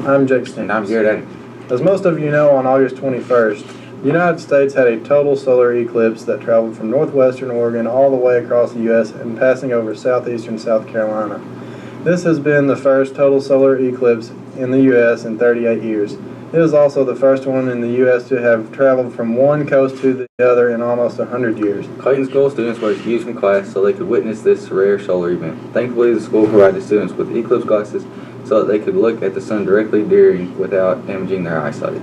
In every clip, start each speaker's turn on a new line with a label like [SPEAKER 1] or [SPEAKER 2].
[SPEAKER 1] I'm Jake
[SPEAKER 2] And I'm Garrett.
[SPEAKER 1] As most of you know, on August 21st, the United States had a total solar eclipse that traveled from northwestern Oregon all the way across the U.S. and passing over southeastern South Carolina. This has been the first total solar eclipse in the U.S. in 38 years. It is also the first one in the U.S. to have traveled from one coast to the other in almost 100 years.
[SPEAKER 2] Clayton School students were excused from class so they could witness this rare solar event. Thankfully, the school provided students with eclipse glasses so that they could look at the sun directly during without damaging their eyesight.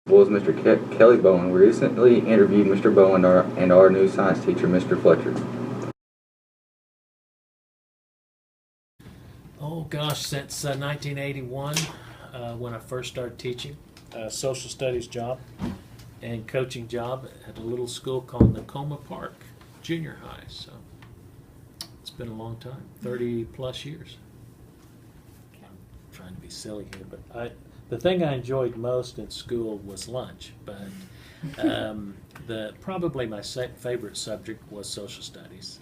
[SPEAKER 2] Was Mr. Kelly Bowen. We recently interviewed Mr. Bowen and our new science teacher, Mr. Fletcher.
[SPEAKER 3] Oh gosh, since 1981, when I first started teaching, social studies job and coaching job at a little school called Nakoma Park Junior High. So it's been a long time, 30 plus years. I'm trying to be silly here, but the thing I enjoyed most in school was lunch, but probably my favorite subject was social studies.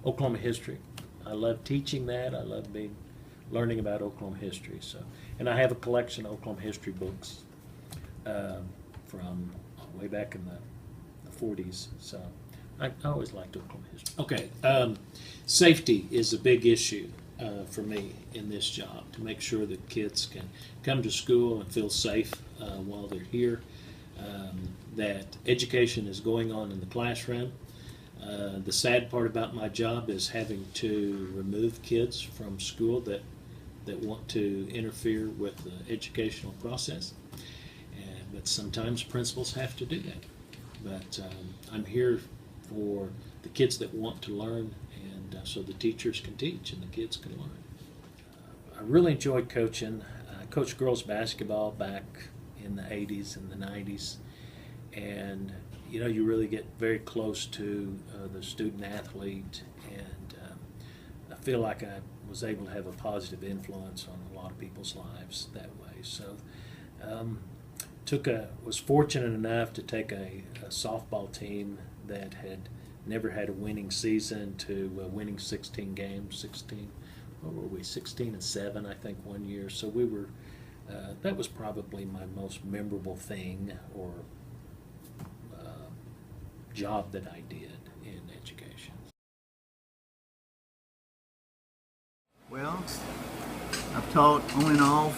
[SPEAKER 3] Oklahoma history. I love teaching that. I love learning about Oklahoma history. And I have a collection of Oklahoma history books from way back in the 40s. So I always liked Oklahoma history. Okay, safety is a big issue for me in this job, to make sure that kids can come to school and feel safe while they're here, that education is going on in the classroom. The sad part about my job is having to remove kids from school that want to interfere with the educational process. But sometimes principals have to do that. But I'm here for the kids that want to learn, and so the teachers can teach and the kids can learn. I really enjoyed coaching. I coached girls basketball back in the 80s and the 90s. And you really get very close to the student athlete, and I feel like I was able to have a positive influence on a lot of people's lives that way. So was fortunate enough to take a softball team that had never had a winning season to winning 16 games, 16-7 I think one year. So we were, that was probably my most memorable thing or job that I did in education.
[SPEAKER 4] Well, I've taught on and off.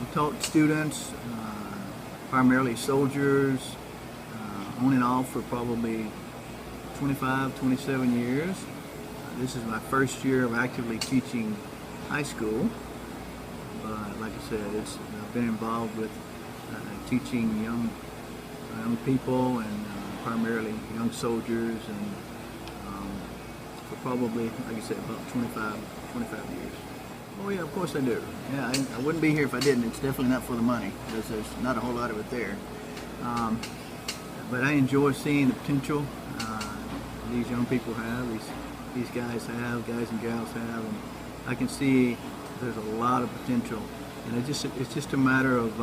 [SPEAKER 4] I've taught students, primarily soldiers, on and off for probably 25, 27 years. This is my first year of actively teaching high school. But like I said, I've been involved with teaching young people and primarily young soldiers, and for probably, like I said, about 25 years. Oh yeah, of course I do. Yeah, I wouldn't be here if I didn't. It's definitely not for the money, because there's not a whole lot of it there. But I enjoy seeing the potential these young people have, these guys and gals have, and I can see there's a lot of potential. And it's just a matter of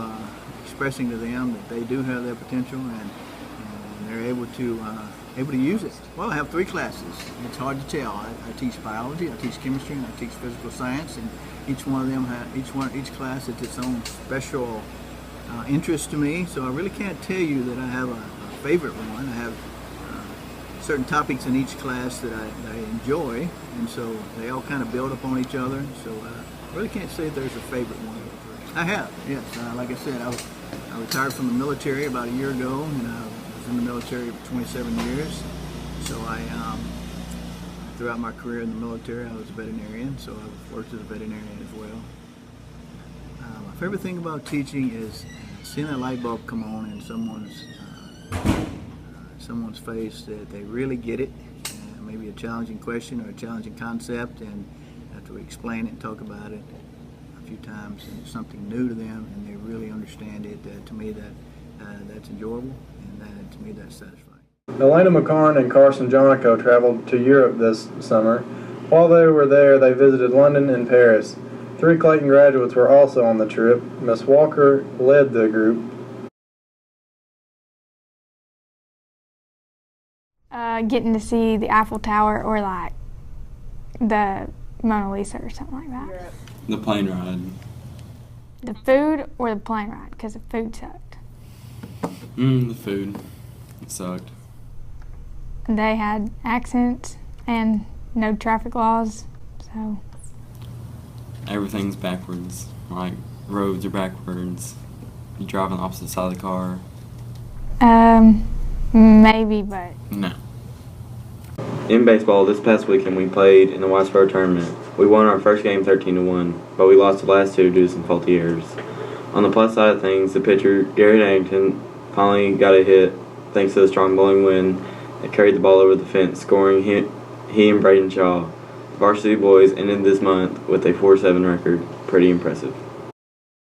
[SPEAKER 4] expressing to them that they do have that potential, and they're able to use it. Well, I have 3 classes. It's hard to tell. I teach biology, I teach chemistry, and I teach physical science, and each class has its own special interest to me. So I really can't tell you that I have a favorite one. I have certain topics in each class that I enjoy, and so they all kind of build upon each other. So I really can't say that there's a favorite one. I have, yes. Like I said, I retired from the military about a year ago, and I was in the military for 27 years. So throughout my career in the military, I was a veterinarian, so I've worked as a veterinarian as well. My favorite thing about teaching is seeing that light bulb come on in someone's face, that they really get it. Maybe a challenging question or a challenging concept, and after we explain it and talk about it a few times, and it's something new to them, and they really understand it. To me, that's enjoyable, and to me, that's satisfying.
[SPEAKER 1] Elena McCarn and Carson Jonico traveled to Europe this summer. While they were there, they visited London and Paris. 3 Clayton graduates were also on the trip. Miss Walker led the group.
[SPEAKER 5] Getting to see the Eiffel Tower or like the Mona Lisa or something like that.
[SPEAKER 6] The plane ride.
[SPEAKER 5] The food or the plane ride? Because the food sucked.
[SPEAKER 6] The food. It sucked.
[SPEAKER 5] They had accidents and no traffic laws, so.
[SPEAKER 6] Everything's backwards. Like, roads are backwards. You drive on the opposite side of the car.
[SPEAKER 5] Maybe, but.
[SPEAKER 6] No.
[SPEAKER 2] In baseball, this past weekend we played in the Whitesboro tournament. We won our first game 13-1, but we lost the last two due to some faulty errors. On the plus side of things, the pitcher, Gary Daddington, finally got a hit thanks to the strong blowing wind that carried the ball over the fence, scoring he and Braden Shaw. The varsity boys ended this month with a 4-7 record. Pretty impressive.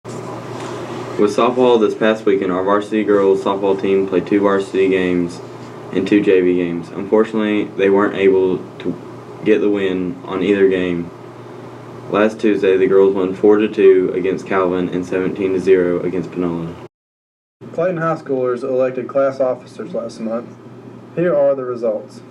[SPEAKER 2] With softball this past weekend, our varsity girls softball team played 2 varsity games and 2 JV games. Unfortunately, they weren't able to get the win on either game. Last Tuesday, the girls won 4-2 against Calvin and 17-0 against Panola.
[SPEAKER 1] Clayton High Schoolers elected class officers last month. Here are the results.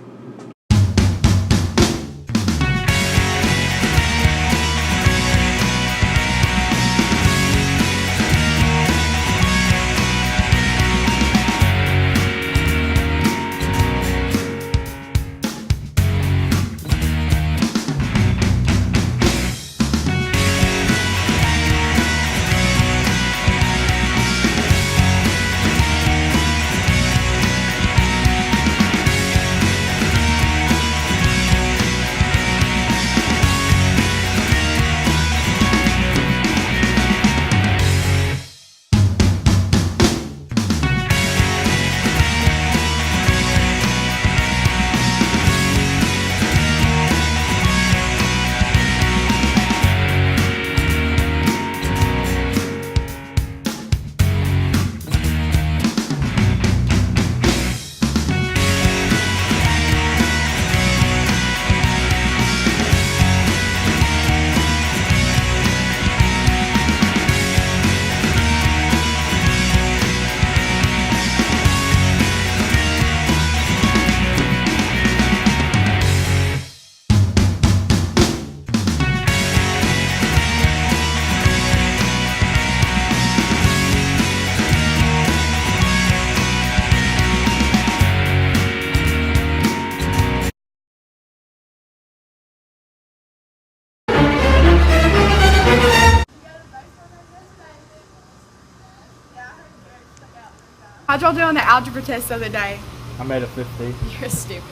[SPEAKER 7] How'd y'all do on the algebra test the other day?
[SPEAKER 8] I made a 50.
[SPEAKER 7] You're stupid.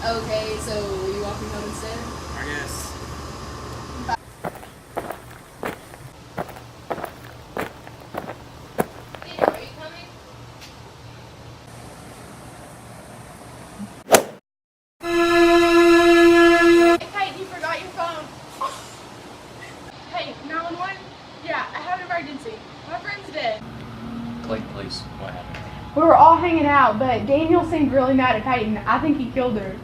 [SPEAKER 9] Okay, so are you walking home instead?
[SPEAKER 8] I guess.
[SPEAKER 9] Are you coming?
[SPEAKER 7] Hey, you forgot your phone. Hey, 911? Yeah, I have an emergency. My friend's dead.
[SPEAKER 3] Clayton, please. What happened?
[SPEAKER 7] We were all hanging out, but Daniel seemed really mad at Peyton. I think he killed her.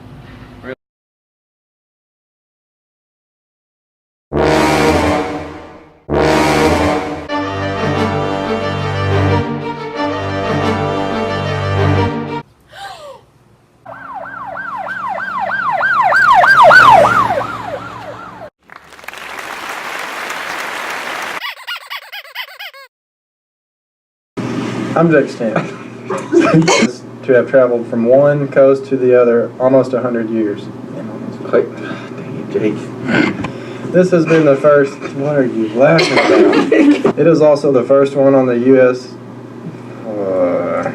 [SPEAKER 1] I'm Jake Stamp. To have traveled from one coast to the other almost 100 years.
[SPEAKER 2] Dang it, Jake.
[SPEAKER 1] This has been the first. What are you laughing about? It is also the first one on the U.S.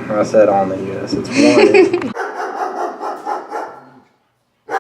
[SPEAKER 1] I said on the U.S. It's one.